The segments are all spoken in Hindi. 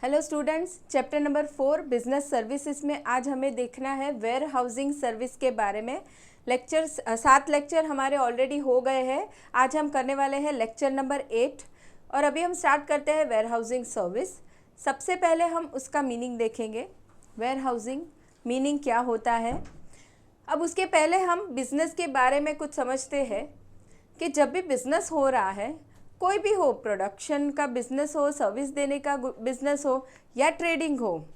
Hello students, chapter number 4 business services में आज हमें देखना है वेयर हाउसिंग सर्विस के बारे में। 7 लेक्चर हमारे ऑलरेडी हो गए हैं। आज हम करने वाले हैं लेक्चर नंबर 8 और अभी हम स्टार्ट करते हैं वेयर हाउसिंग सर्विस। सबसे पहले हम उसका मीनिंग देखेंगे, वेयर हाउसिंग मीनिंग क्या होता है। अब उसके पहले हम बिज़नेस के बारे में कुछ समझते हैं कि जब भी बिज़नेस हो रहा है, कोई भी हो, प्रोडक्शन का बिजनेस हो, सर्विस देने का बिजनेस हो या ट्रेडिंग हो,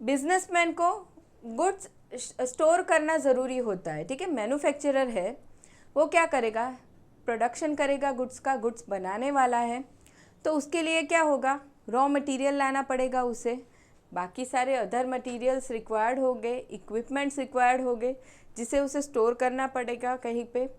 बिजनेसमैन को गुड्स स्टोर करना ज़रूरी होता है। ठीक है, मैन्युफैक्चरर है, वो क्या करेगा, प्रोडक्शन करेगा गुड्स का, गुड्स बनाने वाला है, तो उसके लिए क्या होगा, रॉ मटेरियल लाना पड़ेगा उसे, बाकी सारे अदर मटेरियल्स रिक्वायर्ड हो गए, इक्विपमेंट्स रिक्वायर्ड हो गए, जिसे उसे स्टोर करना पड़ेगा कहीं पे।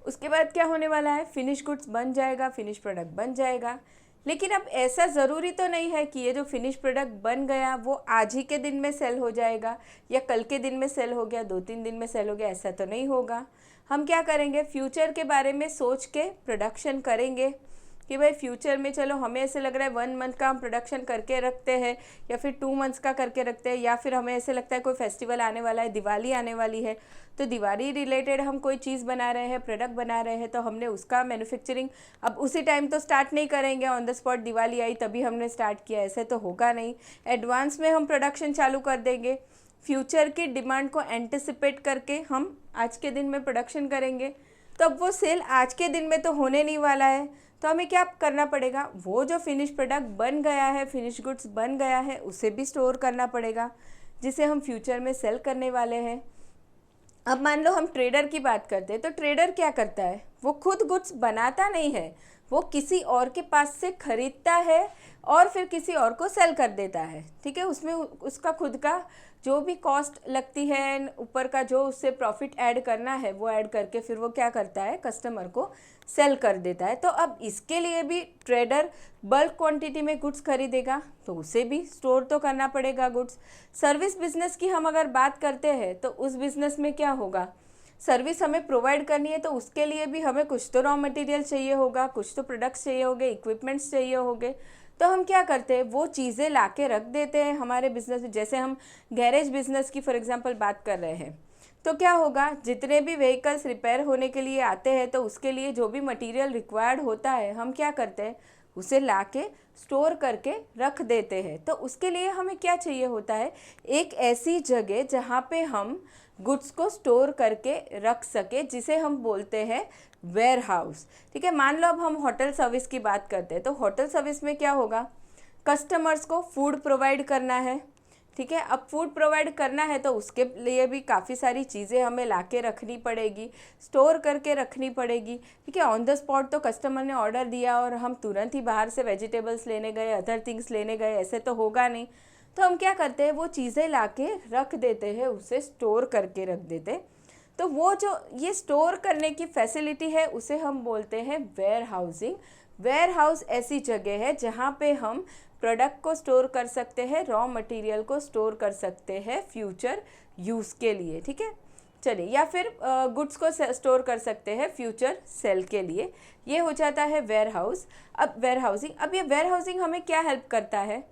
उसके बाद क्या होने वाला है, फिनिश गुड्स बन जाएगा, फिनिश प्रोडक्ट बन जाएगा। लेकिन अब ऐसा ज़रूरी तो नहीं है कि ये जो फिनिश प्रोडक्ट बन गया वो आज ही के दिन में सेल हो जाएगा या कल के दिन में सेल हो गया, 2-3 दिन में सेल हो गया, ऐसा तो नहीं होगा। हम क्या करेंगे, फ्यूचर के बारे में सोच के प्रोडक्शन करेंगे कि भाई फ्यूचर में चलो हमें ऐसे लग रहा है 1 मंथ का हम प्रोडक्शन करके रखते हैं या फिर 2 मंथ्स का करके रखते हैं, या फिर हमें ऐसे लगता है कोई फेस्टिवल आने वाला है, दिवाली आने वाली है, तो दिवाली रिलेटेड हम कोई चीज़ बना रहे हैं, प्रोडक्ट बना रहे हैं, तो हमने उसका मैन्युफैक्चरिंग अब उसी टाइम तो स्टार्ट नहीं करेंगे, ऑन द स्पॉट दिवाली आई तभी हमने स्टार्ट किया, ऐसे तो होगा नहीं। एडवांस में हम प्रोडक्शन चालू कर देंगे, फ्यूचर की डिमांड को एंटिसिपेट करके हम आज के दिन में प्रोडक्शन करेंगे, तो अब वो सेल आज के दिन में तो होने नहीं वाला है। तो हमें क्या करना पड़ेगा, वो जो फिनिश प्रोडक्ट बन गया है, फिनिश गुड्स बन गया है, उसे भी स्टोर करना पड़ेगा, जिसे हम फ्यूचर में सेल करने वाले हैं। अब मान लो हम ट्रेडर की बात करते हैं, तो ट्रेडर क्या करता है, वो खुद गुड्स बनाता नहीं है, वो किसी और के पास से खरीदता है और फिर किसी और को सेल कर देता है। ठीक है, उसमें उसका खुद का जो भी कॉस्ट लगती है, ऊपर का जो उससे प्रॉफिट ऐड करना है वो ऐड करके फिर वो क्या करता है, कस्टमर को सेल कर देता है। तो अब इसके लिए भी ट्रेडर बल्क क्वांटिटी में गुड्स खरीदेगा, तो उसे भी स्टोर तो करना पड़ेगा गुड्स। सर्विस बिजनेस की हम अगर बात करते हैं तो उस बिजनेस में क्या होगा, सर्विस हमें प्रोवाइड करनी है, तो उसके लिए भी हमें कुछ तो रॉ मटेरियल चाहिए होगा, कुछ तो प्रोडक्ट्स चाहिए होंगे, इक्विपमेंट्स चाहिए होंगे। तो हम क्या करते हैं, वो चीज़ें ला के रख देते हैं हमारे बिजनेस में। जैसे हम गैरेज बिजनेस की फॉर एग्जांपल बात कर रहे हैं, तो क्या होगा, जितने भी व्हीकल्स रिपेयर होने के लिए आते हैं तो उसके लिए जो भी मटेरियल रिक्वायर्ड होता है, हम क्या करते हैं, उसे ला के स्टोर करके रख देते हैं। तो उसके लिए हमें क्या चाहिए होता है, एक ऐसी जगह जहाँ पे हम गुड्स को स्टोर करके रख सके, जिसे हम बोलते हैं वेयर हाउस। ठीक है, मान लो अब हम होटल सर्विस की बात करते हैं, तो होटल सर्विस में क्या होगा, कस्टमर्स को फूड प्रोवाइड करना है। ठीक है, अब फूड प्रोवाइड करना है तो उसके लिए भी काफ़ी सारी चीज़ें हमें ला के रखनी पड़ेगी, स्टोर करके रखनी पड़ेगी। ठीक है, ऑन द स्पॉट तो कस्टमर ने ऑर्डर दिया और हम तुरंत ही बाहर से वेजिटेबल्स लेने गए, अदर थिंग्स लेने गए, ऐसे तो होगा नहीं। तो हम क्या करते हैं, वो चीज़ें ला के रख देते हैं, उसे स्टोर करके रख देते। तो वो जो ये स्टोर करने की फैसिलिटी है उसे हम बोलते हैं वेयर हाउसिंग। वेयर हाउस ऐसी जगह है जहाँ पे हम प्रोडक्ट को स्टोर कर सकते हैं, रॉ मटेरियल को स्टोर कर सकते हैं फ्यूचर यूज़ के लिए। ठीक है, चलिए, या फिर गुड्स को स्टोर कर सकते हैं फ्यूचर सेल के लिए, ये हो जाता है वेयर हाउस। अब वेयर हाउसिंग, अब ये वेयर हाउसिंग हमें क्या हेल्प करता है,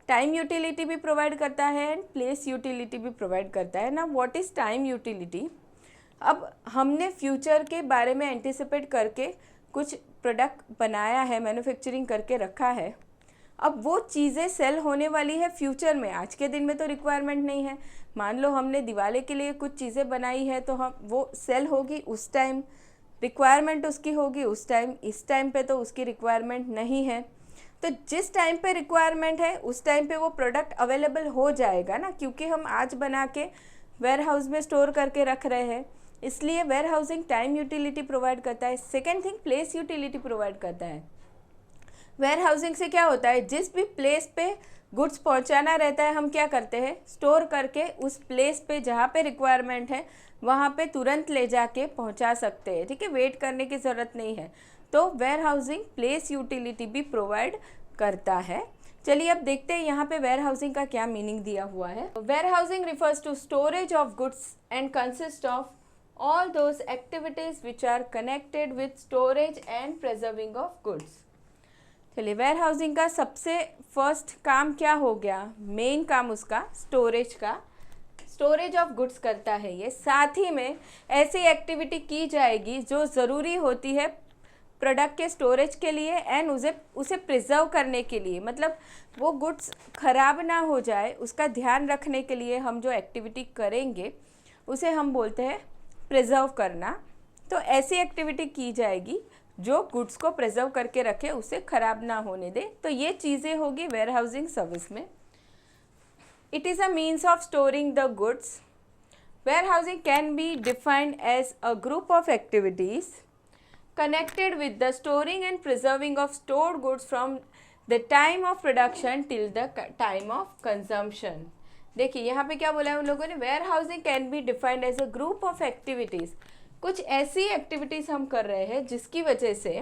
टाइम यूटिलिटी भी प्रोवाइड करता है एंड प्लेस यूटिलिटी भी प्रोवाइड करता है ना। व्हाट इज़ टाइम यूटिलिटी, अब हमने फ्यूचर के बारे में एंटिसिपेट करके कुछ प्रोडक्ट बनाया है, मैन्युफैक्चरिंग करके रखा है, अब वो चीज़ें सेल होने वाली है फ्यूचर में, आज के दिन में तो रिक्वायरमेंट नहीं है। मान लो हमने दिवाली के लिए कुछ चीज़ें बनाई है, तो हम वो सेल होगी उस टाइम, रिक्वायरमेंट उसकी होगी उस टाइम, इस टाइम पे तो उसकी रिक्वायरमेंट नहीं है। तो जिस टाइम पे रिक्वायरमेंट है उस टाइम पे वो प्रोडक्ट अवेलेबल हो जाएगा ना, क्योंकि हम आज बना के वेयर हाउस में स्टोर करके रख रहे हैं, इसलिए warehousing time utility provide करता है। Second thing, place utility provide करता है। वेयर हाउसिंग से क्या होता है, जिस भी प्लेस पे गुड्स पहुंचाना रहता है, हम क्या करते हैं, स्टोर करके उस प्लेस पे जहाँ पे रिक्वायरमेंट है वहाँ पे तुरंत ले जाके पहुँचा सकते हैं। ठीक है, वेट करने की ज़रूरत नहीं है। तो वेयर हाउसिंग प्लेस यूटिलिटी भी प्रोवाइड करता है। चलिए अब देखते हैं यहाँ पे वेयर हाउसिंग का क्या मीनिंग दिया हुआ है। Warehousing refers to storage of goods and consist of all those activities which are connected with storage and preserving of goods। चलिए, वेयर हाउसिंग का सबसे फर्स्ट काम क्या हो गया, मेन काम उसका स्टोरेज का, स्टोरेज ऑफ गुड्स करता है ये। साथ ही में ऐसी एक्टिविटी की जाएगी जो ज़रूरी होती है प्रोडक्ट के स्टोरेज के लिए एंड उसे प्रिजर्व करने के लिए, मतलब वो गुड्स ख़राब ना हो जाए उसका ध्यान रखने के लिए हम जो एक्टिविटी करेंगे उसे हम बोलते हैं प्रिजर्व करना। तो ऐसी एक्टिविटी की जाएगी जो गुड्स को प्रिजर्व करके रखे, उसे ख़राब ना होने दे। तो ये चीज़ें होगी वेयर हाउसिंग सर्विस में। It is a means of storing the goods. Warehousing can be defined as a group of activities connected with the storing and preserving of stored goods from the time of production till the time of consumption. देखिए यहाँ पे क्या बोला है उन लोगों ने, warehousing can be defined as a group of activities. कुछ ऐसी एक्टिविटीज़ हम कर रहे हैं जिसकी वजह से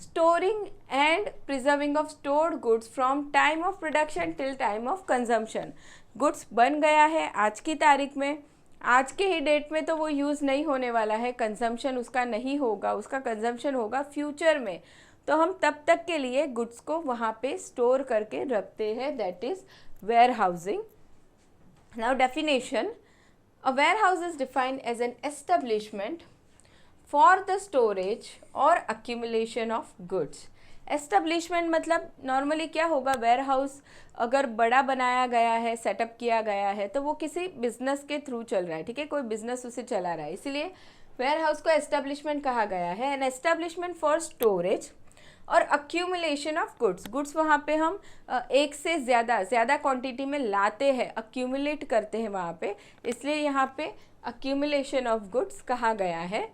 storing and preserving of stored goods from time of production till time of consumption. Goods बन गया है आज की तारीख में, आज के ही डेट में तो वो यूज़ नहीं होने वाला है, कंजम्पशन उसका नहीं होगा, उसका कंजम्पशन होगा फ्यूचर में। तो हम तब तक के लिए गुड्स को वहाँ पे स्टोर करके रखते हैं, that is warehousing. Now definition, a warehouse is defined as an establishment for the storage और अक्यूमुलेशन ऑफ गुड्स। एस्टेब्लिशमेंट मतलब नॉर्मली क्या होगा, वेयर हाउस अगर बड़ा बनाया गया है, सेटअप किया गया है, तो वो किसी बिजनेस के थ्रू चल रहा है, ठीक है, कोई बिजनेस उसे चला रहा है, इसीलिए वेयर हाउस को एस्टेब्लिशमेंट कहा गया है। एन एस्टेब्लिशमेंट फॉर स्टोरेज और अक्यूमुलेशन ऑफ गुड्स। गुड्स वहाँ पे हम एक से ज़्यादा क्वांटिटी में लाते हैं, अक्यूमुलेट करते हैं वहाँ पे, इसलिए यहाँ पे अक्यूमुलेशन ऑफ गुड्स कहा गया है।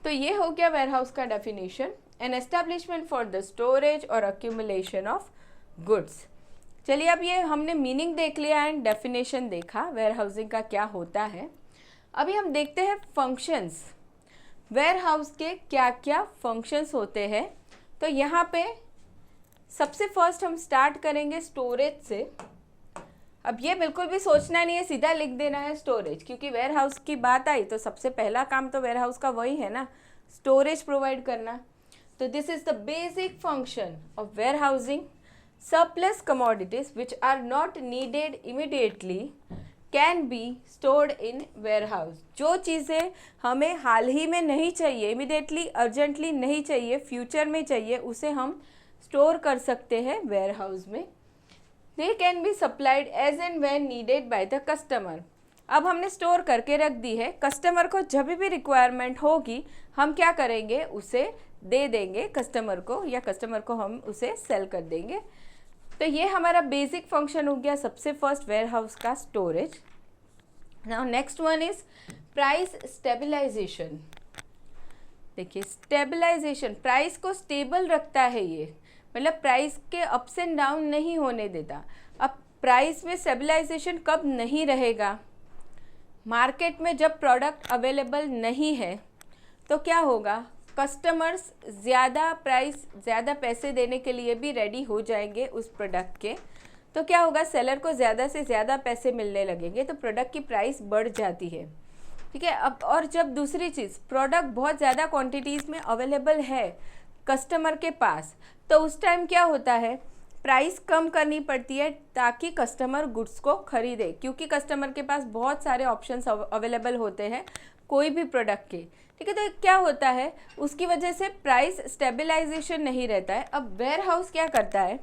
तो ये हो गया वेयर हाउस का definition, N establishment for the storage और अक्यूमुलेशन ऑफ गुड्स। चलिए, अब ये हमने मीनिंग देख लिया एंड डेफिनेशन देखा वेयर हाउसिंग का क्या होता है। अभी हम देखते हैं फंक्शंस, वेयर हाउस के क्या क्या फंक्शंस होते हैं। तो यहाँ पे सबसे फर्स्ट हम स्टार्ट करेंगे स्टोरेज से। अब ये बिल्कुल भी सोचना नहीं है, सीधा लिख देना है स्टोरेज, क्योंकि वेयर हाउस की बात आई तो सबसे पहला काम तो वेयर हाउस का वही है ना, स्टोरेज प्रोवाइड करना। तो this is the basic function of warehousing. Surplus commodities which are not needed immediately can be stored in warehouse. जो चीज़ें हमें हाल ही में नहीं चाहिए, इमीडिएटली अर्जेंटली नहीं चाहिए, फ्यूचर में चाहिए, उसे हम स्टोर कर सकते हैं वेयर हाउस में। They can be supplied as and when needed by the customer. अब हमने स्टोर करके रख दी है, कस्टमर को जब भी रिक्वायरमेंट होगी हम क्या करेंगे, उसे दे देंगे कस्टमर को, या कस्टमर को हम उसे सेल कर देंगे। तो ये हमारा बेसिक फंक्शन हो गया सबसे फर्स्ट वेयर हाउस का, storage. Now next one is price stabilization. देखिए, स्टेबलाइजेशन, प्राइस को स्टेबल रखता है ये, मतलब प्राइस के अप्स एंड डाउन नहीं होने देता। अब प्राइस में स्टेबलाइजेशन कब नहीं रहेगा, मार्केट में जब प्रोडक्ट अवेलेबल नहीं है तो क्या होगा, कस्टमर्स ज़्यादा पैसे देने के लिए भी रेडी हो जाएंगे उस प्रोडक्ट के। तो क्या होगा, सेलर को ज़्यादा से ज़्यादा पैसे मिलने लगेंगे, तो प्रोडक्ट की प्राइस बढ़ जाती है, ठीक है। अब और जब दूसरी चीज़, प्रोडक्ट बहुत ज़्यादा क्वांटिटीज़ में अवेलेबल है कस्टमर के पास, तो उस टाइम क्या होता है, प्राइस कम करनी पड़ती है ताकि कस्टमर गुड्स को खरीदे, क्योंकि कस्टमर के पास बहुत सारे ऑप्शंस अवेलेबल होते हैं कोई भी प्रोडक्ट के, ठीक है। तो क्या होता है, उसकी वजह से प्राइस स्टेबलाइजेशन नहीं रहता है। अब वेयर हाउस क्या करता है,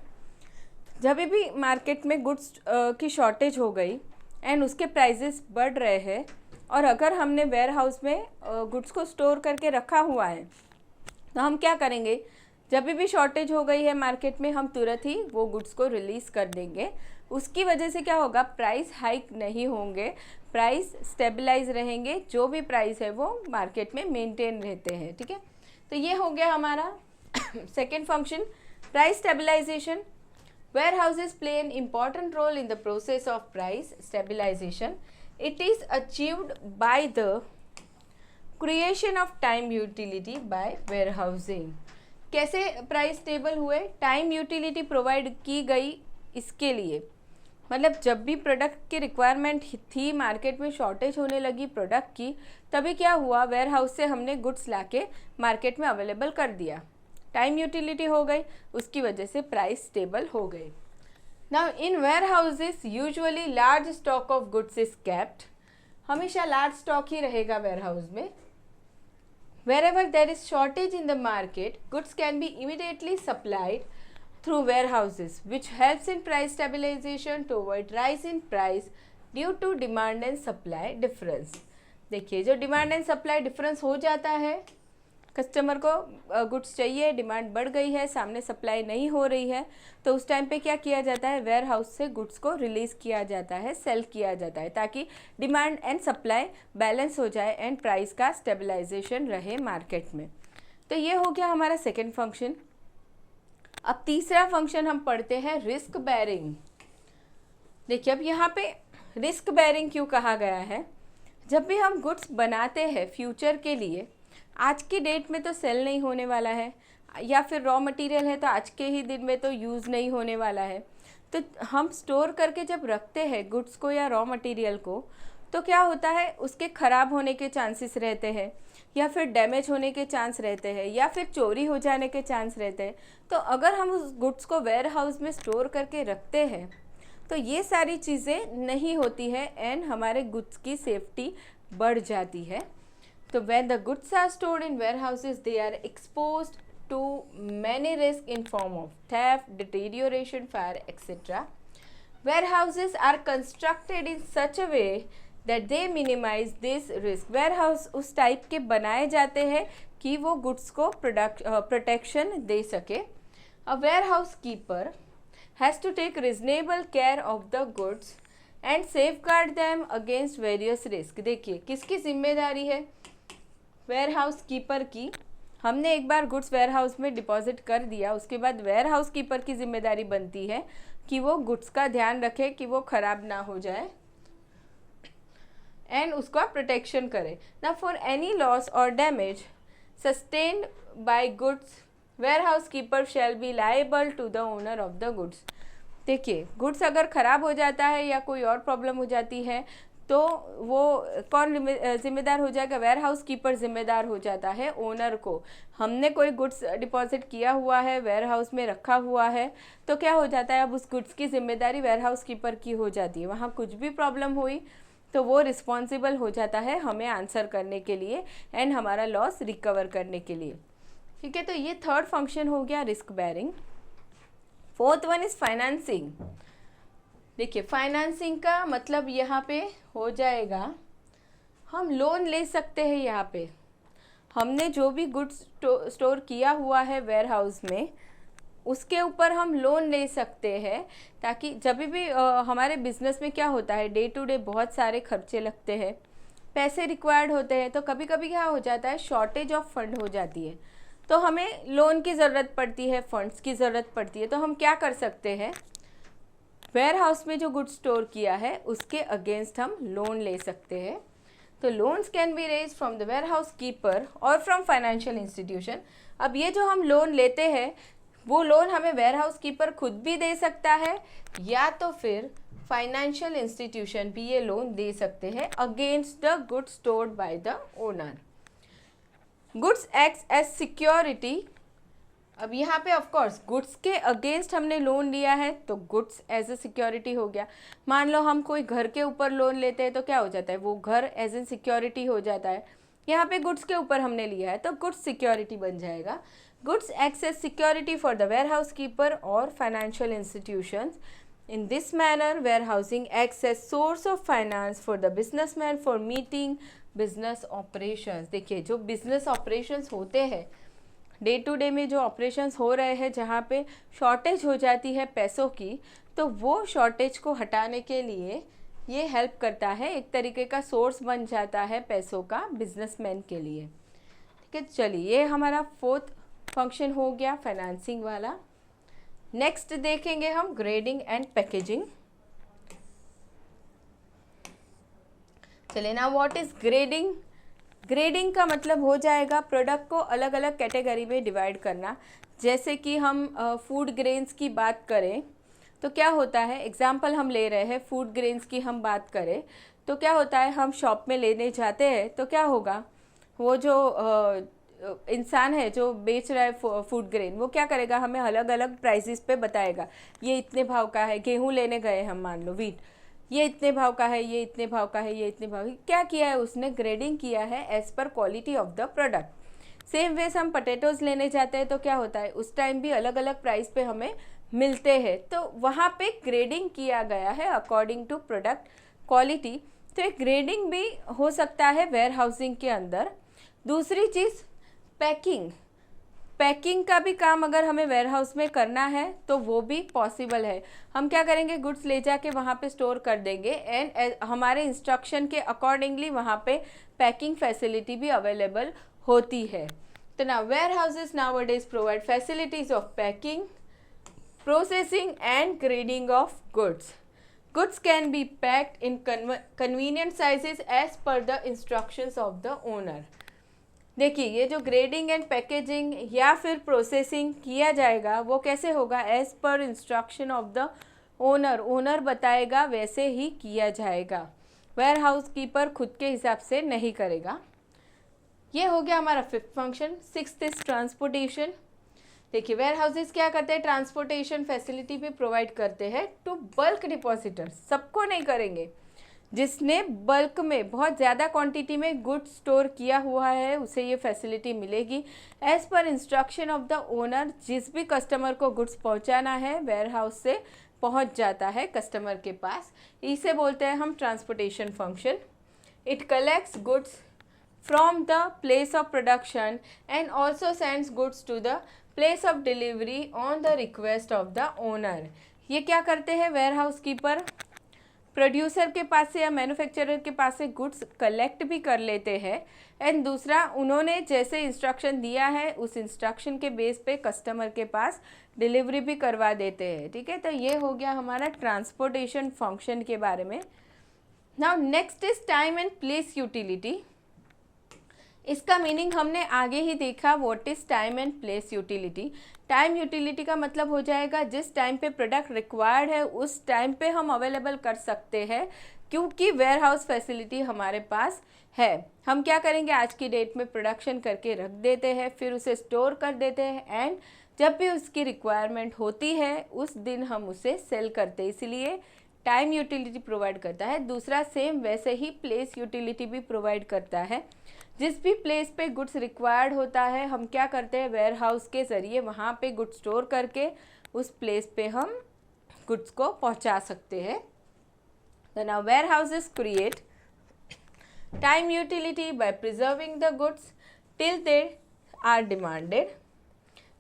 जब भी मार्केट में गुड्स की शॉर्टेज हो गई एंड उसके प्राइजेस बढ़ रहे हैं, और अगर हमने वेयर हाउस में गुड्स को स्टोर करके रखा हुआ है, तो हम क्या करेंगे, जब भी शॉर्टेज हो गई है मार्केट में, हम तुरंत ही वो गुड्स को रिलीज़ कर देंगे। उसकी वजह से क्या होगा, प्राइस हाइक नहीं होंगे, प्राइस स्टेबलाइज रहेंगे, जो भी प्राइस है वो मार्केट में मेंटेन रहते हैं, ठीक है। तो ये हो गया हमारा second function, price stabilization. Warehouses play an important role in the process of price stabilization. It is achieved by the creation of time utility by warehousing. कैसे प्राइस स्टेबल हुए, टाइम यूटिलिटी प्रोवाइड की गई इसके लिए, मतलब जब भी प्रोडक्ट की रिक्वायरमेंट थी, मार्केट में शॉर्टेज होने लगी प्रोडक्ट की, तभी क्या हुआ, वेयर हाउस से हमने गुड्स लाके मार्केट में अवेलेबल कर दिया, टाइम यूटिलिटी हो गई, उसकी वजह से प्राइस स्टेबल हो गई। Now in warehouses usually large stock of goods is kept, हमेशा लार्ज स्टॉक ही रहेगा वेयर हाउस में। Wherever there is shortage in the market, goods can be immediately supplied through warehouses, which helps in price stabilization to avoid rise in price due to demand and supply difference। देखिए, जो डिमांड एंड सप्लाई डिफरेंस हो जाता है, कस्टमर को गुड्स चाहिए, डिमांड बढ़ गई है, सामने सप्लाई नहीं हो रही है, तो उस टाइम पे क्या किया जाता है, वेयर हाउस से गुड्स को रिलीज़ किया जाता है, सेल किया जाता है, ताकि डिमांड एंड सप्लाई बैलेंस हो जाए एंड प्राइस का स्टेबलाइजेशन रहे मार्केट में। तो ये हो गया हमारा सेकेंड फंक्शन। अब तीसरा फंक्शन हम पढ़ते हैं रिस्क बेयरिंग। देखिए, अब यहाँ पे रिस्क बेयरिंग क्यों कहा गया है, जब भी हम गुड्स बनाते हैं फ्यूचर के लिए, आज की डेट में तो सेल नहीं होने वाला है, या फिर रॉ मटेरियल है तो आज के ही दिन में तो यूज़ नहीं होने वाला है, तो हम स्टोर करके जब रखते हैं गुड्स को या रॉ मटेरियल को, तो क्या होता है, उसके ख़राब होने के चांसेस रहते हैं, या फिर डैमेज होने के चांस रहते हैं, या फिर चोरी हो जाने के चांस रहते हैं। तो अगर हम उस गुड्स को वेयर हाउस में स्टोर करके रखते हैं तो ये सारी चीज़ें नहीं होती है एंड हमारे गुड्स की सेफ्टी बढ़ जाती है। तो when the goods are stored in warehouses, they are exposed to many risks in form of theft, deterioration, fire, etc. Warehouses are constructed in such a way that they minimize this risk। warehouse उस टाइप के बनाए जाते हैं कि वो गुड्स को प्रोटेक्शन दे सके। A warehouse keeper has to take reasonable care of the goods and safeguard them against various risks। देखिए, किसकी जिम्मेदारी है, वेयर हाउस कीपर की। हमने एक बार गुड्स वेयर हाउस में डिपॉजिट कर दिया, उसके बाद वेयर हाउस कीपर की जिम्मेदारी बनती है कि वो गुड्स का ध्यान रखे कि वो ख़राब ना हो जाए एंड उसका प्रोटेक्शन करे ना। फॉर एनी लॉस और damage sustained by goods, warehouse keeper shall be liable to the owner of the goods. देखिए, गुड्स अगर ख़राब हो जाता है या कोई और प्रॉब्लम हो जाती है तो वो कौन जिम्मेदार हो जाएगा, वेयर हाउस कीपर जिम्मेदार हो जाता है ओनर को। हमने कोई गुड्स डिपॉजिट किया हुआ है, वेयर हाउस में रखा हुआ है, तो क्या हो जाता है, अब उस गुड्स की जिम्मेदारी वेयर हाउस कीपर की हो जाती है। वहाँ कुछ भी प्रॉब्लम हुई तो वो रिस्पॉन्सिबल हो जाता है हमें आंसर करने के लिए एंड हमारा लॉस रिकवर करने के लिए। ठीक है, तो ये थर्ड फंक्शन हो गया risk bearing. Fourth one is financing. देखिए, फाइनेंसिंग का मतलब यहाँ पे हो जाएगा, हम लोन ले सकते हैं। यहाँ पे हमने जो भी गुड्स स्टोर किया हुआ है वेयर हाउस में, उसके ऊपर हम लोन ले सकते हैं, ताकि जब भी हमारे बिजनेस में क्या होता है, डे टू डे बहुत सारे खर्चे लगते हैं, पैसे रिक्वायर्ड होते हैं, तो कभी कभी क्या हो जाता है, शॉर्टेज ऑफ फंड हो जाती है, तो हमें लोन की ज़रूरत पड़ती है, फंड्स की ज़रूरत पड़ती है। तो हम क्या कर सकते हैं, वेयर हाउस में जो गुड्स स्टोर किया है उसके अगेंस्ट हम लोन ले सकते हैं। तो loans can be raise from the warehouse keeper और फ्रॉम फाइनेंशियल इंस्टीट्यूशन। अब ये जो हम लोन लेते हैं, वो लोन हमें वेयर हाउस कीपर खुद भी दे सकता है, या तो फिर फाइनेंशियल इंस्टीट्यूशन भी ये लोन दे सकते हैं against the goods stored by the owner. Goods acts as security. अब यहाँ पे ऑफ कोर्स गुड्स के अगेंस्ट हमने लोन लिया है तो गुड्स एज ए सिक्योरिटी हो गया। मान लो हम कोई घर के ऊपर लोन लेते हैं तो क्या हो जाता है, वो घर एज ए सिक्योरिटी हो जाता है। यहाँ पे गुड्स के ऊपर हमने लिया है तो गुड्स सिक्योरिटी बन जाएगा। Goods acts as security for the warehouse keeper और financial institutions. In this manner, warehousing acts as source of finance for the businessman for meeting business operations। देखिए, जो business operations होते हैं, डे टू डे में जो ऑपरेशंस हो रहे हैं, जहाँ पे शॉर्टेज हो जाती है पैसों की, तो वो शॉर्टेज को हटाने के लिए ये हेल्प करता है, एक तरीके का सोर्स बन जाता है पैसों का बिजनेसमैन के लिए। ठीक है, चलिए, ये हमारा फोर्थ फंक्शन हो गया फाइनेंसिंग वाला। नेक्स्ट देखेंगे हम ग्रेडिंग एंड पैकेजिंग। चलिए ना, व्हाट इज ग्रेडिंग। ग्रेडिंग का मतलब हो जाएगा प्रोडक्ट को अलग अलग कैटेगरी में डिवाइड करना। जैसे कि हम फूड ग्रेन्स की बात करें तो क्या होता है, एग्जाम्पल हम ले रहे हैं, फूड ग्रेन्स की हम बात करें तो क्या होता है, हम शॉप में लेने जाते हैं तो क्या होगा, वो जो इंसान है जो बेच रहा है फूड ग्रेन, वो क्या करेगा, हमें अलग अलग प्राइसेस पे बताएगा, ये इतने भाव का है। गेहूँ लेने गए हम, मान लो वीट, ये इतने भाव का है, ये इतने भाव का है, ये इतने भाव। क्या किया है उसने, ग्रेडिंग किया है as per quality of the product. Same ways हम पोटैटोज़ लेने जाते हैं तो क्या होता है, उस टाइम भी अलग अलग प्राइस पे हमें मिलते हैं, तो वहाँ पे ग्रेडिंग किया गया है अकॉर्डिंग टू प्रोडक्ट क्वालिटी। तो एक ग्रेडिंग भी हो सकता है वेयर हाउसिंग के अंदर। दूसरी चीज़ पैकिंग, पैकिंग का भी काम अगर हमें वेयर हाउस में करना है तो वो भी पॉसिबल है। हम क्या करेंगे, गुड्स ले जाके वहाँ पे स्टोर कर देंगे एंड हमारे इंस्ट्रक्शन के अकॉर्डिंगली वहाँ पे पैकिंग फैसिलिटी भी अवेलेबल होती है। तो ना warehouses nowadays provide facilities of packing, processing and grading of goods. Goods can be packed in convenient sizes as per the instructions of the owner. देखिए ये जो ग्रेडिंग एंड पैकेजिंग या फिर प्रोसेसिंग किया जाएगा वो कैसे होगा, as per instruction of the owner, owner बताएगा वैसे ही किया जाएगा, वेयर हाउस कीपर खुद के हिसाब से नहीं करेगा। ये हो गया हमारा fifth function. Sixth is transportation. देखिए वेयर हाउसेज क्या करते हैं, ट्रांसपोर्टेशन फैसिलिटी भी प्रोवाइड करते हैं टू बल्क डिपॉजिटर्स, सबको नहीं करेंगे, जिसने बल्क में बहुत ज़्यादा क्वांटिटी में गुड्स स्टोर किया हुआ है उसे ये फैसिलिटी मिलेगी as per instruction of the owner. जिस भी कस्टमर को गुड्स पहुंचाना है वेयर हाउस से पहुंच जाता है कस्टमर के पास, इसे बोलते हैं हम transportation function. It collects goods from the place of production and also sends goods to the place of delivery on the request of the owner. ये क्या करते हैं, वेयर हाउस कीपर प्रोड्यूसर के पास से या मैन्युफैक्चरर के पास से गुड्स कलेक्ट भी कर लेते हैं एंड दूसरा उन्होंने जैसे इंस्ट्रक्शन दिया है उस इंस्ट्रक्शन के बेस पे कस्टमर के पास डिलीवरी भी करवा देते हैं। ठीक है, तो ये हो गया हमारा ट्रांसपोर्टेशन फंक्शन के बारे में। Now next is time and place utility. इसका मीनिंग हमने आगे ही देखा, what is time and place utility. Time utility का मतलब हो जाएगा जिस टाइम पे प्रोडक्ट रिक्वायर्ड है उस टाइम पे हम अवेलेबल कर सकते हैं, क्योंकि वेयर हाउस फैसिलिटी हमारे पास है। हम क्या करेंगे, आज की डेट में प्रोडक्शन करके रख देते हैं, फिर उसे स्टोर कर देते हैं एंड जब भी उसकी रिक्वायरमेंट होती है उस दिन हम उसे सेल करते हैं, इसलिए टाइम यूटिलिटी प्रोवाइड करता है। दूसरा सेम वैसे ही प्लेस यूटिलिटी भी प्रोवाइड करता है। जिस भी प्लेस पे गुड्स रिक्वायर्ड होता है हम क्या करते हैं, वेयर हाउस के ज़रिए वहाँ पे गुड्स स्टोर करके उस प्लेस पे हम गुड्स को पहुँचा सकते हैं। तो now warehouses create time utility by preserving the goods till they are demanded.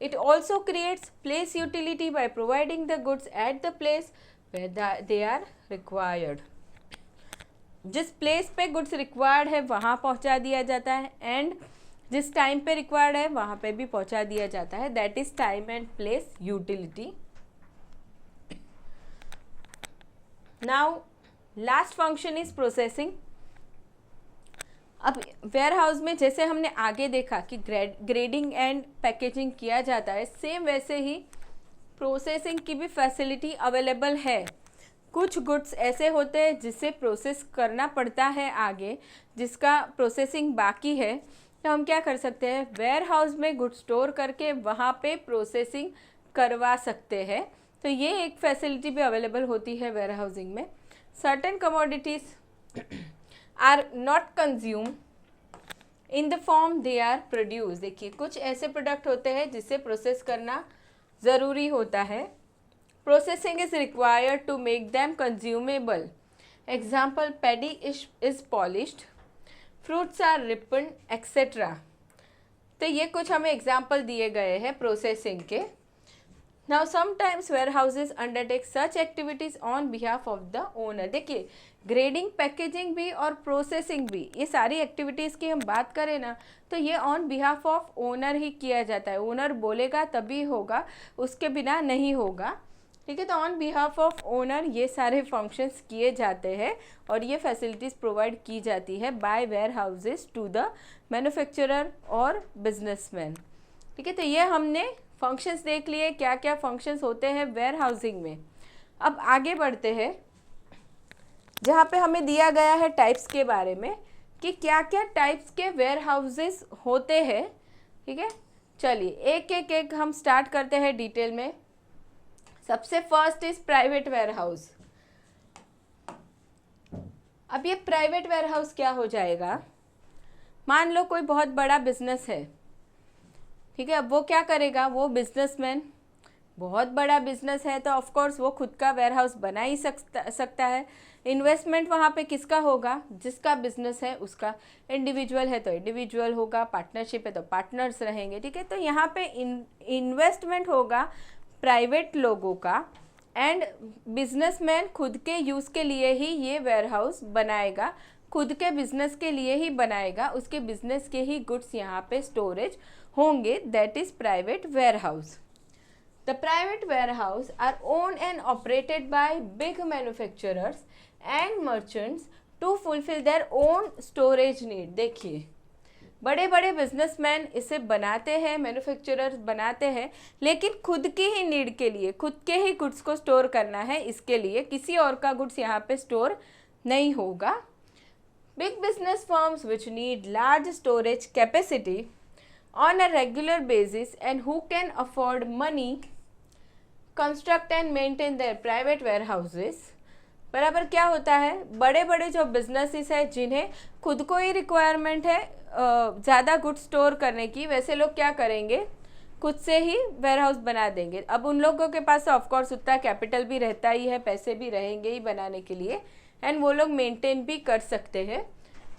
It also creates place utility by providing the goods at the place where they are required. जिस प्लेस पे गुड्स रिक्वायर्ड है वहाँ पहुँचा दिया जाता है एंड जिस टाइम पे रिक्वायर्ड है वहाँ पे भी पहुँचा दिया जाता है, that is time and place utility. Now last function is processing. अब वेयर हाउस में जैसे हमने आगे देखा कि ग्रेडिंग एंड पैकेजिंग किया जाता है, सेम वैसे ही प्रोसेसिंग की भी फैसिलिटी अवेलेबल है। कुछ गुड्स ऐसे होते हैं जिसे प्रोसेस करना पड़ता है आगे, जिसका प्रोसेसिंग बाकी है, तो हम क्या कर सकते हैं, वेयर हाउस में गुड्स स्टोर करके वहाँ पे प्रोसेसिंग करवा सकते हैं। तो ये एक फैसिलिटी भी अवेलेबल होती है वेयर हाउसिंग में। Certain commodities are not consume in the form they are produce. देखिए कुछ ऐसे प्रोडक्ट होते हैं जिसे प्रोसेस करना ज़रूरी होता है। Processing is required to make them consumable. Example, paddy is polished, fruits are ripen etcetera. तो ये कुछ हमें एग्जाम्पल दिए गए हैं प्रोसेसिंग के। Now sometimes warehouses undertake such activities on behalf of the owner. देखिए ग्रेडिंग, पैकेजिंग भी और प्रोसेसिंग भी, ये सारी एक्टिविटीज़ की हम बात करें ना तो ये ऑन बिहाफ ऑफ ओनर ही किया जाता है। ओनर बोलेगा तभी होगा, उसके बिना नहीं होगा। ठीक है, तो ऑन बिहाफ ऑफ ओनर ये सारे फंक्शंस किए जाते हैं और ये फैसिलिटीज़ प्रोवाइड की जाती है by warehouses to the manufacturer और बिजनेसमैन। ठीक है, तो ये हमने फंक्शंस देख लिए, क्या क्या फंक्शंस होते हैं वेयर हाउसिंग में। अब आगे बढ़ते हैं जहाँ पे हमें दिया गया है टाइप्स के बारे में कि क्या क्या टाइप्स के वेयर हाउसेस होते हैं ठीक है, चलिए एक एक एक हम स्टार्ट करते हैं डिटेल में। सबसे first is private warehouse. अब ये प्राइवेट वेयर हाउस क्या हो जाएगा, मान लो कोई बहुत बड़ा बिजनेस है, ठीक है, अब वो क्या करेगा, वो बिजनेसमैन, बहुत बड़ा बिजनेस है तो ऑफ कोर्स वो खुद का वेयर हाउस बना ही सकता है। इन्वेस्टमेंट वहाँ पे किसका होगा, जिसका बिजनेस है उसका। इंडिविजुअल है तो इंडिविजुअल होगा, पार्टनरशिप है तो पार्टनर्स रहेंगे, ठीक है। तो यहाँ पे इन्वेस्टमेंट होगा प्राइवेट लोगों का, एंड बिजनेसमैन खुद के यूज़ के लिए ही ये वेयर हाउस बनाएगा, खुद के बिजनेस के लिए ही बनाएगा, उसके बिजनेस के ही गुड्स यहाँ पे स्टोरेज होंगे, that is private warehouse. The private warehouse are owned and operated by big manufacturers and merchants to fulfill their own storage need। देखिए, बड़े बड़े बिजनेसमैन इसे बनाते हैं, मैन्युफैक्चरर्स बनाते हैं, लेकिन खुद की ही नीड के लिए, खुद के ही गुड्स को स्टोर करना है, इसके लिए किसी और का गुड्स यहाँ पे स्टोर नहीं होगा। Big business firms which need large storage capacity on a regular basis and who can afford money construct and maintain their private warehouses। बराबर क्या होता है, बड़े बड़े जो बिजनेसेस है जिन्हें खुद को ही रिक्वायरमेंट है ज़्यादा गुड स्टोर करने की, वैसे लोग क्या करेंगे, खुद से ही वेयर हाउस बना देंगे। अब उन लोगों के पास ऑफकोर्स उतना कैपिटल भी रहता ही है, पैसे भी रहेंगे ही बनाने के लिए, एंड वो लोग मेंटेन भी कर सकते हैं।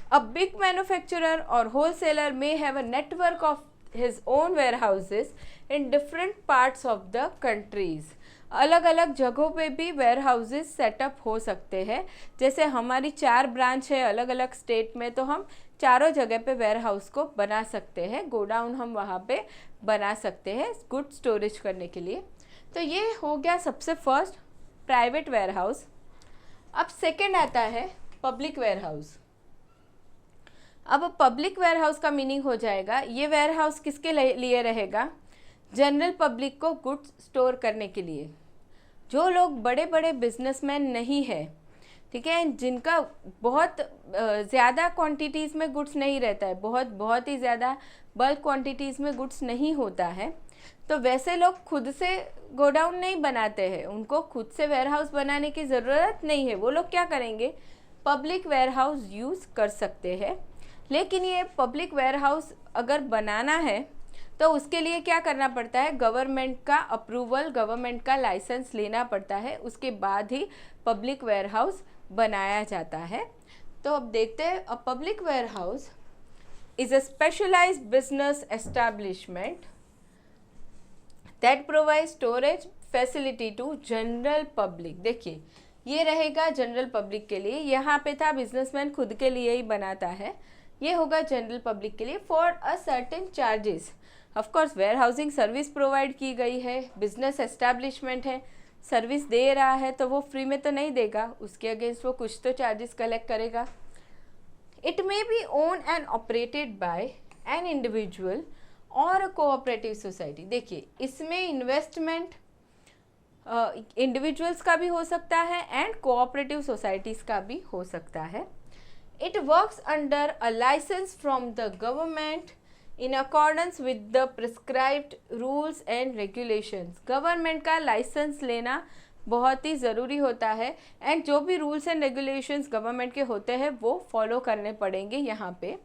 A big manufacturer or wholesaler may have a network of his own warehouses in different parts of the countries। अलग अलग जगहों पे भी वेयर हाउसेज सेटअप हो सकते हैं। जैसे हमारी 4 ब्रांच है अलग अलग स्टेट में, तो हम चारों जगह पे वेयर हाउस को बना सकते हैं, गोडाउन हम वहाँ पे बना सकते हैं गुड स्टोरेज करने के लिए। तो ये हो गया सबसे फर्स्ट प्राइवेट वेयर हाउस। अब सेकेंड आता है पब्लिक वेयर हाउस। अब पब्लिक वेयर हाउस का मीनिंग हो जाएगा, ये वेयर हाउस किसके लिए रहेगा, जनरल पब्लिक को गुड्स स्टोर करने के लिए। जो लोग बड़े बड़े बिजनेसमैन नहीं है, ठीक है, जिनका बहुत ज़्यादा क्वांटिटीज़ में गुड्स नहीं रहता है, बहुत ही ज़्यादा बल्क क्वांटिटीज़ में गुड्स नहीं होता है, तो वैसे लोग खुद से गोडाउन नहीं बनाते हैं, उनको खुद से वेयर हाउस बनाने की ज़रूरत नहीं है। वो लोग क्या करेंगे, पब्लिक वेयर हाउस यूज़ कर सकते हैं। लेकिन ये पब्लिक वेयर हाउस अगर बनाना है तो उसके लिए क्या करना पड़ता है, गवर्नमेंट का अप्रूवल, गवर्नमेंट का लाइसेंस लेना पड़ता है, उसके बाद ही पब्लिक वेयर हाउस बनाया जाता है। तो अब देखते हैं, a public warehouse is a specialized business establishment that provide storage facility to general public. देखिए, ये रहेगा जनरल पब्लिक के लिए, यहाँ पे था बिजनेसमैन खुद के लिए ही बनाता है, ये होगा जनरल पब्लिक के लिए for a certain charges. Of course warehousing service provide की गई है, बिजनेस एस्टैब्लिशमेंट है, सर्विस दे रहा है तो वो फ्री में तो नहीं देगा, उसके अगेंस्ट वो कुछ तो चार्जेस कलेक्ट करेगा। It may be own and operated by an individual और अ कोऑपरेटिव सोसाइटी। देखिए, इसमें इन्वेस्टमेंट इंडिविजुअल्स का भी हो सकता है एंड कोऑपरेटिव सोसाइटीज़ का भी हो सकता है। It works under a license from the government in accordance with the prescribed rules and regulations। Government का लाइसेंस लेना बहुत ही ज़रूरी होता है, एंड जो भी रूल्स एंड रेगुलेशंस गवर्नमेंट के होते हैं वो फॉलो करने पड़ेंगे यहाँ पे।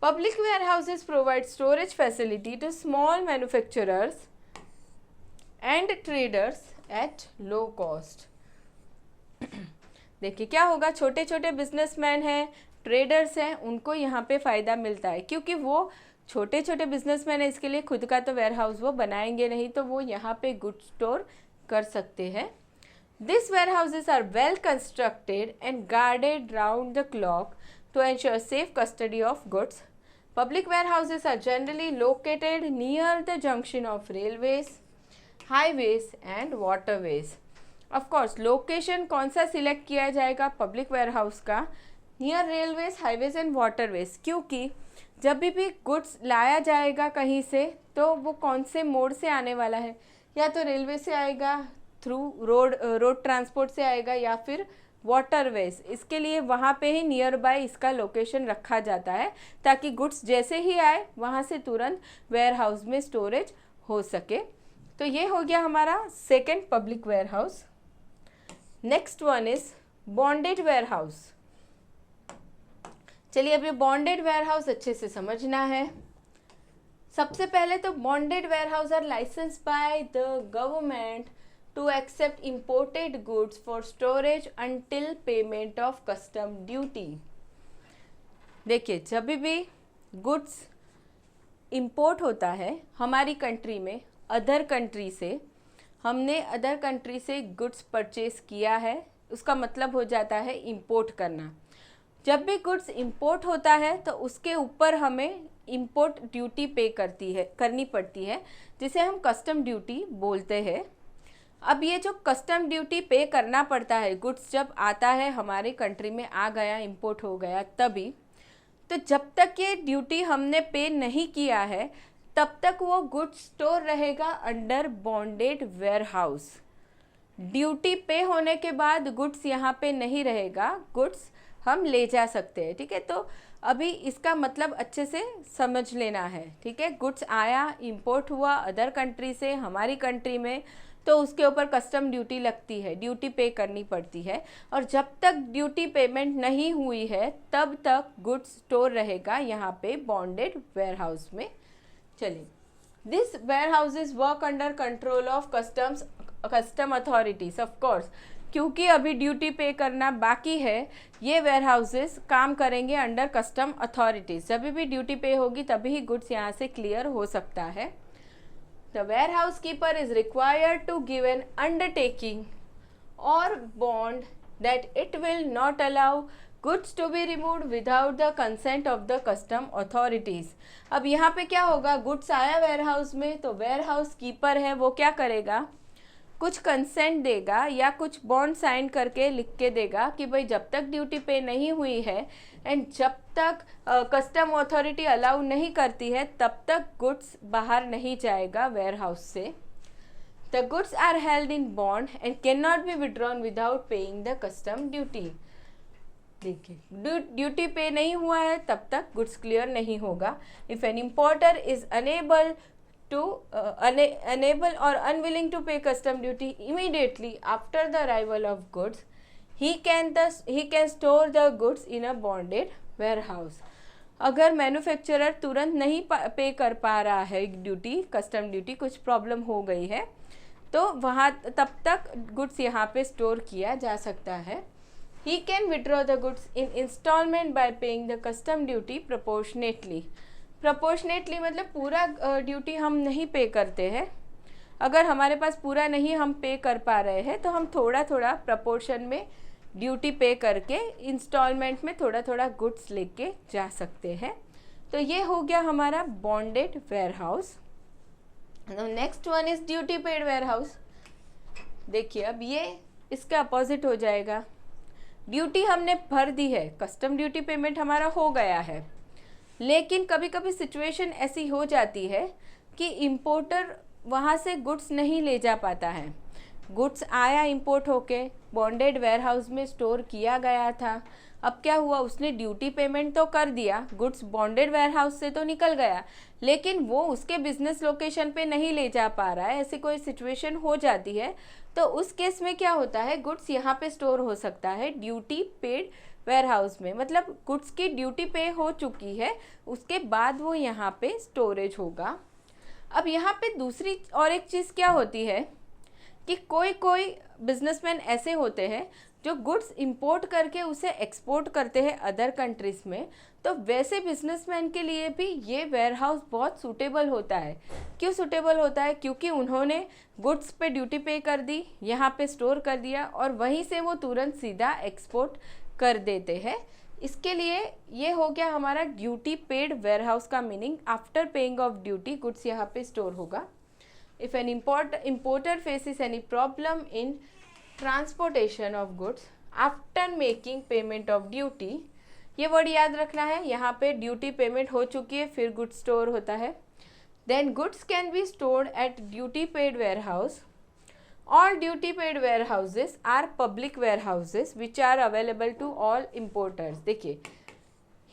Public warehouses provide storage facility to small manufacturers and traders at low cost. देखिए क्या होगा, छोटे छोटे बिजनेसमैन हैं, ट्रेडर्स हैं, उनको यहाँ पे फ़ायदा मिलता है, क्योंकि वो छोटे छोटे बिजनेसमैन हैं, इसके लिए खुद का तो वेयर हाउस वो बनाएंगे नहीं, तो वो यहाँ पे गुड स्टोर कर सकते हैं। This warehouses are well constructed and guarded round the clock to ensure safe custody of goods. Public warehouses are generally located near the junction of railways, highways and waterways. Of course location कौन सा सिलेक्ट किया जाएगा पब्लिक वेयर हाउस का, near railways, highways and waterways, क्योंकि जब भी गुड्स लाया जाएगा कहीं से तो वो कौन से मोड से आने वाला है, या तो रेलवे से आएगा, थ्रू रोड ट्रांसपोर्ट से आएगा, या फिर वाटरवेज, इसके लिए वहाँ पे ही नियर बाय इसका लोकेशन रखा जाता है ताकि गुड्स जैसे ही आए वहाँ से तुरंत वेयर हाउस में स्टोरेज हो सके। तो ये हो गया हमारा second public warehouse. Next one is bonded warehouse. चलिए अब ये बॉन्डेड वेयर हाउस अच्छे से समझना है। सबसे पहले तो bonded warehouse are licensed by the government to accept imported goods for storage until payment of custom duty. देखिए, जब भी गुड्स इंपोर्ट होता है हमारी कंट्री में अदर कंट्री से, हमने अदर कंट्री से गुड्स परचेज किया है, उसका मतलब हो जाता है इंपोर्ट करना। जब भी गुड्स इंपोर्ट होता है तो उसके ऊपर हमें इंपोर्ट ड्यूटी पे करनी पड़ती है, जिसे हम कस्टम ड्यूटी बोलते हैं। अब ये जो कस्टम ड्यूटी पे करना पड़ता है, गुड्स जब आता है हमारे कंट्री में आ गया, इंपोर्ट हो गया तभी, तो जब तक ये ड्यूटी हमने पे नहीं किया है तब तक वो गुड्स स्टोर रहेगा under bonded warehouse. Duty pay होने के बाद गुड्स यहाँ पे नहीं रहेगा, गुड्स हम ले जा सकते हैं। ठीक है, तो अभी इसका मतलब अच्छे से समझ लेना है। ठीक है, गुड्स आया, इंपोर्ट हुआ अदर कंट्री से हमारी कंट्री में, तो उसके ऊपर कस्टम ड्यूटी लगती है, ड्यूटी पे करनी पड़ती है, और जब तक ड्यूटी पेमेंट नहीं हुई है तब तक गुड्स स्टोर रहेगा यहाँ पे बॉन्डेड वेयर हाउस में। चलिए, this warehouses work under control of custom authorities. Of course, क्योंकि अभी ड्यूटी पे करना बाकी है, ये वेयर हाउसेस काम करेंगे अंडर कस्टम अथॉरिटीज। जब भी ड्यूटी पे होगी तभी ही गुड्स यहाँ से क्लियर हो सकता है। The warehouse keeper is required to give an undertaking और bond that it will not allow goods to be removed without the consent of the custom authorities. अब यहाँ पे क्या होगा, गुड्स आया वेयर हाउस में तो वेयर हाउस कीपर है वो क्या करेगा, कुछ कंसेंट देगा या कुछ बॉन्ड साइन करके लिख के देगा कि भाई जब तक ड्यूटी पे नहीं हुई है एंड जब तक कस्टम अथॉरिटी अलाउ नहीं करती है तब तक गुड्स बाहर नहीं जाएगा वेयर हाउस से। The goods are held in bond and can not be withdrawn without paying the custom duty. देखिए, ड्यूटी पे नहीं हुआ है तब तक गुड्स क्लियर नहीं होगा। If N importer is unable or unwilling to pay custom duty immediately after the arrival of goods, he can store the goods in a bonded warehouse। अगर मैन्युफैक्चरर तुरंत नहीं पे कर पा रहा है ड्यूटी, कस्टम ड्यूटी, कुछ प्रॉब्लम हो गई है, तो वहाँ तब तक गुड्स यहाँ पे स्टोर किया जा सकता है। He can withdraw the goods in installment by paying the custom duty proportionately। Proportionately मतलब पूरा ड्यूटी हम नहीं पे करते हैं, अगर हमारे पास पूरा नहीं हम पे कर पा रहे हैं तो हम थोड़ा थोड़ा प्रपोर्शन में ड्यूटी पे करके इंस्टॉलमेंट में थोड़ा थोड़ा गुड्स लेके जा सकते हैं। तो ये हो गया हमारा bonded warehouse. Next one is duty paid warehouse. देखिए, अब ये इसका अपोजिट हो जाएगा। ड्यूटी हमने भर दी है, कस्टम ड्यूटी पेमेंट हमारा हो गया है, लेकिन कभी कभी सिचुएशन ऐसी हो जाती है कि इम्पोर्टर वहाँ से गुड्स नहीं ले जा पाता है। गुड्स आया इंपोर्ट होके बॉन्डेड वेयर हाउस में स्टोर किया गया था, अब क्या हुआ, उसने ड्यूटी पेमेंट तो कर दिया, गुड्स बॉन्डेड वेयर हाउस से तो निकल गया, लेकिन वो उसके बिजनेस लोकेशन पे नहीं ले जा पा रहा है। ऐसी कोई सिचुएशन हो जाती है तो उस केस में क्या होता है, गुड्स यहाँ पे स्टोर हो सकता है ड्यूटी पेड वेयर हाउस में। मतलब गुड्स की ड्यूटी पे हो चुकी है, उसके बाद वो यहाँ पे स्टोरेज होगा। अब यहाँ पे दूसरी और एक चीज़ क्या होती है कि कोई कोई बिजनेसमैन ऐसे होते हैं जो गुड्स इंपोर्ट करके उसे एक्सपोर्ट करते हैं अदर कंट्रीज़ में, तो वैसे बिजनेसमैन के लिए भी ये वेयर हाउस बहुत सूटेबल होता है। क्यों सूटेबल होता है, क्योंकि उन्होंने गुड्स पे ड्यूटी पे कर दी, यहाँ पे स्टोर कर दिया और वहीं से वो तुरंत सीधा एक्सपोर्ट कर देते हैं। इसके लिए ये हो गया हमारा ड्यूटी पेड वेयर हाउस का meaning. After paying off duty goods यहाँ पे स्टोर होगा। If N importer faces any problem in transportation of goods after making payment of duty, ये वर्ड याद रखना है, यहाँ पे ड्यूटी पेमेंट हो चुकी है फिर गुड्स स्टोर होता है। Then goods can be stored at duty paid warehouse All duty paid warehouses are public warehouses which are available to all importers. देखिए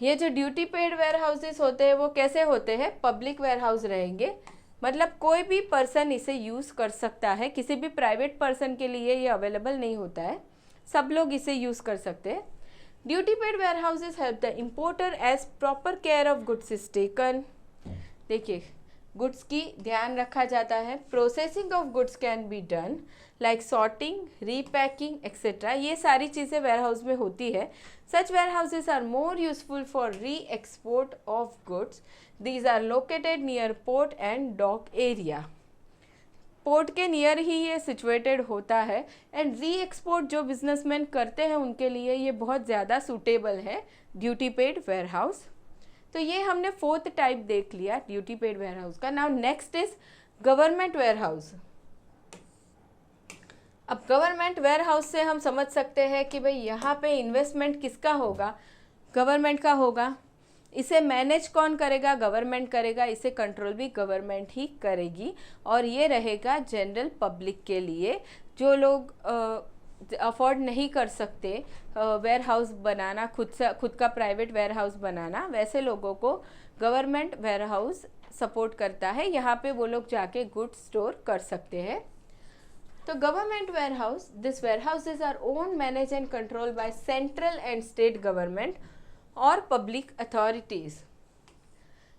ये जो ड्यूटी पेड वेयर हाउसेस होते हैं वो कैसे होते हैं, पब्लिक वेयर हाउस रहेंगे, मतलब कोई भी पर्सन इसे यूज़ कर सकता है, किसी भी प्राइवेट पर्सन के लिए ये अवेलेबल नहीं होता है, सब लोग इसे यूज़ कर सकते हैं. Duty paid warehouses help the importer as proper care of goods is taken. देखिए गुड्स की ध्यान रखा जाता है. Processing of goods can be done like sorting, repacking etcetera, ये सारी चीज़ें वेयर हाउस में होती है. Such warehouses are more useful for re-export of goods. These are located near port and dock area. Port के नियर ही ये सिचुएटेड होता है एंड री एक्सपोर्ट जो बिजनेसमैन करते हैं उनके लिए ये बहुत ज़्यादा सूटेबल है ड्यूटी पेड वेयर हाउस. तो ये हमने फोर्थ टाइप देख लिया ड्यूटी पेड वेयर हाउस का. Now next is government warehouse. अब गवर्नमेंट वेयर हाउस से हम समझ सकते हैं कि भाई यहाँ पे इन्वेस्टमेंट किसका होगा, गवर्नमेंट का होगा. इसे मैनेज कौन करेगा, गवर्नमेंट करेगा. इसे कंट्रोल भी गवर्नमेंट ही करेगी और ये रहेगा जनरल पब्लिक के लिए. जो लोग अफोर्ड नहीं कर सकते वेयर हाउस बनाना, खुद का प्राइवेट वेयर हाउस बनाना, वैसे लोगों को गवर्नमेंट वेयर हाउस सपोर्ट करता है. यहाँ पे वो लोग जाके गुड्स स्टोर कर सकते हैं. तो government warehouse, this warehouses are own, manage and control by central and state government or public authorities.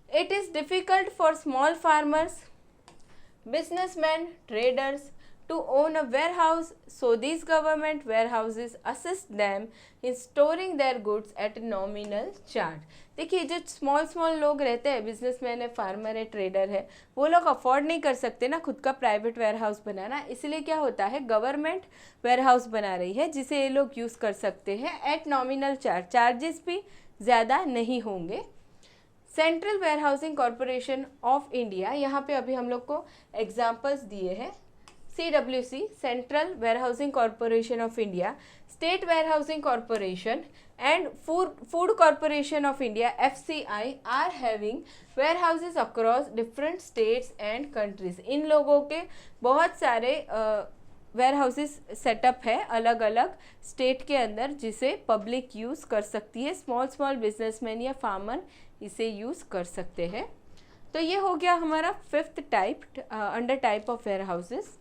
It is difficult for small farmers, businessmen, traders to own a warehouse, so these government warehouses assist them in storing their goods at a nominal charge. देखिए जो स्मॉल लोग रहते हैं, बिजनेसमैन है, फार्मर है, ट्रेडर है, वो लोग अफोर्ड नहीं कर सकते ना खुद का प्राइवेट वेयर हाउस बनाना. इसलिए क्या होता है, गवर्नमेंट वेयर हाउस बना रही है जिसे ये लोग यूज़ कर सकते हैं एट नॉमिनल चार्ज. चार्जेस भी ज़्यादा नहीं होंगे. Central warehousing corporation of India, यहाँ पे अभी हम लोग को एग्जाम्पल्स दिए हैं. CWC, central warehousing corporation of India, state warehousing corporation and food corporation of India FCI are having warehouses across different states and countries. इन लोगों के बहुत सारे वेयर हाउसेस सेटअप है अलग अलग स्टेट के अंदर जिसे पब्लिक यूज़ कर सकती है. स्मॉल बिजनेसमैन या फार्मर इसे यूज़ कर सकते हैं. तो ये हो गया हमारा fifth type under type of warehouses.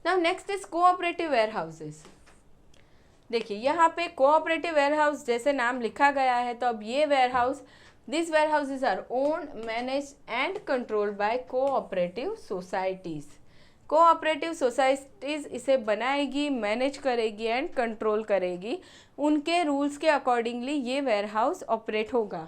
Now next is cooperative warehouses. देखिए यहाँ पे कोऑपरेटिव वेयर हाउस जैसे नाम लिखा गया है, तो अब ये warehouse, this warehouses are own, manage and controlled by cooperative societies. Cooperative societies इसे बनाएगी, मैनेज करेगी एंड कंट्रोल करेगी. उनके रूल्स के अकॉर्डिंगली ये वेयर हाउस ऑपरेट होगा.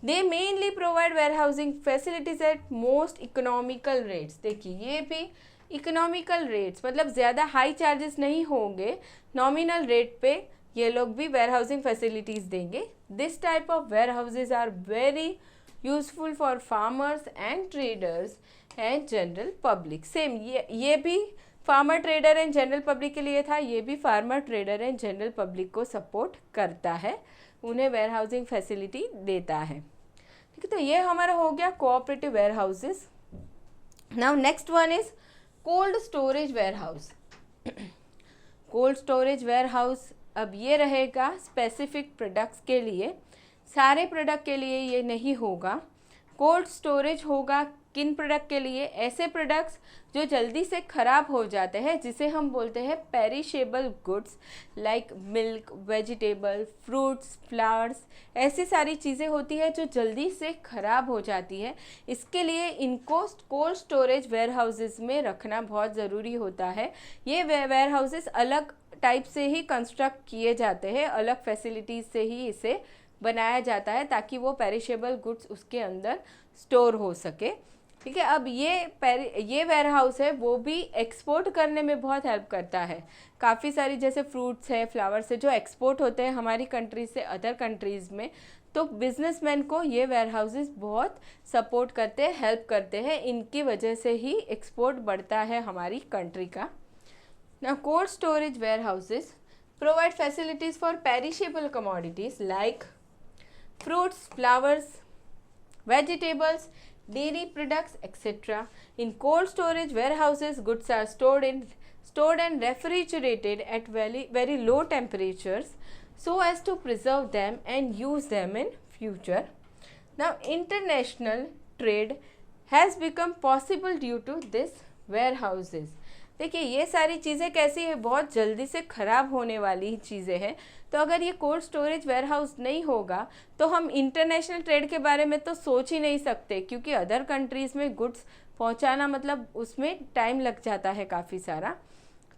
They mainly provide warehousing facilities at most economical rates. देखिए ये भी इकोनॉमिकल रेट्स, मतलब ज़्यादा हाई चार्जेस नहीं होंगे, नॉमिनल रेट पे ये लोग भी वेयर हाउसिंग फैसिलिटीज़ देंगे. This type of warehouses are very useful for farmers and traders and general public. Same ये भी farmer trader and general public के लिए था, ये भी farmer trader and general public को सपोर्ट करता है, उन्हें वेयर हाउसिंग फैसिलिटी देता है. ठीक है, तो ये हमारा हो गया cooperative warehouses. Now next one is cold storage warehouse. Cold storage warehouse अब ये रहेगा स्पेसिफिक प्रोडक्ट्स के लिए, सारे प्रोडक्ट के लिए ये नहीं होगा. कोल्ड स्टोरेज होगा किन प्रोडक्ट के लिए, ऐसे प्रोडक्ट्स जो जल्दी से ख़राब हो जाते हैं जिसे हम बोलते हैं perishable goods, like milk, vegetable, fruits, flowers, ऐसी सारी चीज़ें होती है जो जल्दी से ख़राब हो जाती है. इसके लिए इनको कोल्ड स्टोरेज वेयर हाउसेस में रखना बहुत ज़रूरी होता है. ये वेयर हाउसेस अलग टाइप से ही कंस्ट्रक्ट किए जाते हैं, अलग फैसिलिटीज़ से ही इसे बनाया जाता है ताकि वो पेरिशेबल गुड्स उसके अंदर स्टोर हो सके. ठीक है, अब ये वेयर हाउस है वो भी एक्सपोर्ट करने में बहुत हेल्प करता है. काफ़ी सारी जैसे फ्रूट्स है, फ्लावर्स है जो एक्सपोर्ट होते हैं हमारी कंट्री से अदर कंट्रीज़ में, तो बिजनेसमैन को ये वेयर हाउसेस बहुत सपोर्ट करते हैं, हेल्प करते हैं. इनकी वजह से ही एक्सपोर्ट बढ़ता है हमारी कंट्री का. Now cold storage warehouses provide facilities for perishable commodities like fruits, flowers, vegetables, dairy products, etc. In cold storage warehouses, goods are stored in stored and refrigerated at very low temperatures so as to preserve them and use them in future. Now international trade has become possible due to this warehouses. देखिए ये सारी चीज़ें कैसी है, बहुत जल्दी से ख़राब होने वाली ही चीज़ें हैं। तो अगर ये कोल्ड स्टोरेज वेयरहाउस नहीं होगा तो हम इंटरनेशनल ट्रेड के बारे में तो सोच ही नहीं सकते, क्योंकि अदर कंट्रीज़ में गुड्स पहुंचाना मतलब उसमें टाइम लग जाता है काफ़ी सारा।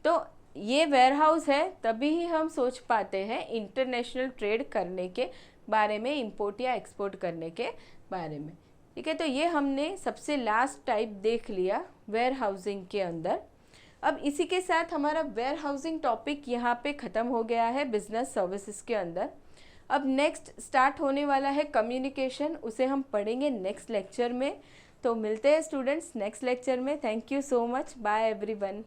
तो ये वेयरहाउस है तभी ही हम सोच पाते हैं इंटरनेशनल ट्रेड करने के बारे में, इंपोर्ट या एक्सपोर्ट करने के बारे में। ठीक है, तो ये हमने सबसे लास्ट टाइप देख लिया वेयर हाउसिंग के अंदर। अब इसी के साथ हमारा वेयर हाउसिंग टॉपिक यहाँ पे ख़त्म हो गया है बिजनेस सर्विसेज के अंदर। अब नेक्स्ट स्टार्ट होने वाला है कम्युनिकेशन, उसे हम पढ़ेंगे नेक्स्ट लेक्चर में। तो मिलते हैं स्टूडेंट्स नेक्स्ट लेक्चर में। Thank you so much, bye everyone.